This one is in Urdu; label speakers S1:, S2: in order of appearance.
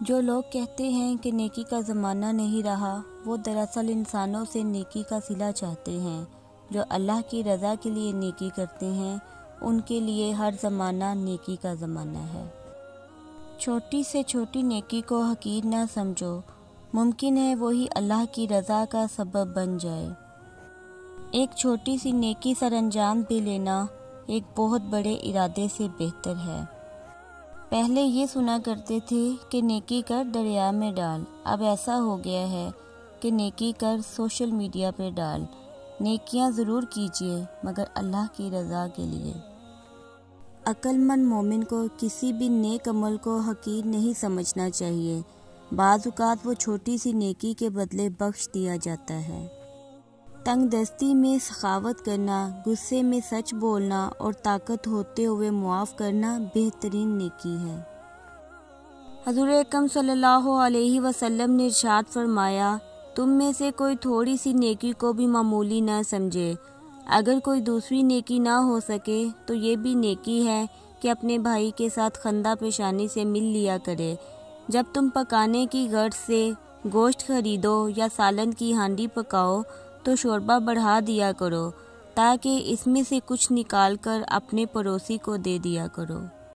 S1: جو لوگ کہتے ہیں کہ نیکی کا زمانہ نہیں رہا، وہ دراصل انسانوں سے نیکی کا صلہ چاہتے ہیں۔ جو اللہ کی رضا کے لیے نیکی کرتے ہیں، ان کے لیے ہر زمانہ نیکی کا زمانہ ہے۔ چھوٹی سے چھوٹی نیکی کو حقیر نہ سمجھو، ممکن ہے وہی اللہ کی رضا کا سبب بن جائے۔ ایک چھوٹی سی نیکی سر انجام دے لینا ایک بہت بڑے ارادے سے بہتر ہے۔ پہلے یہ سنا کرتے تھے کہ نیکی کر دریا میں ڈال، اب ایسا ہو گیا ہے کہ نیکی کر سوشل میڈیا پہ ڈال۔ نیکیاں ضرور کیجیے مگر اللہ کی رضا کے لیے۔ عقل مند مومن کو کسی بھی نیک عمل کو حقیر نہیں سمجھنا چاہیے۔ بعض اوقات وہ چھوٹی سی نیکی کے بدلے بخش دیا جاتا ہے۔ تنگ دستی میں سخاوت کرنا، غصے میں سچ بولنا اور طاقت ہوتے ہوئے معاف کرنا بہترین نیکی ہے۔ حضور اکرم صلی اللہ علیہ وسلم نے ارشاد فرمایا، تم میں سے کوئی تھوڑی سی نیکی کو بھی معمولی نہ سمجھے۔ اگر کوئی دوسری نیکی نہ ہو سکے تو یہ بھی نیکی ہے کہ اپنے بھائی کے ساتھ خندہ پیشانی سے مل لیا کرے۔ جب تم پکانے کی غرض سے گوشت خریدو یا سالن کی ہانڈی پکاؤ تو شوربہ بڑھا دیا کرو تاکہ اس میں سے کچھ نکال کر اپنے پڑوسی کو دے دیا کرو۔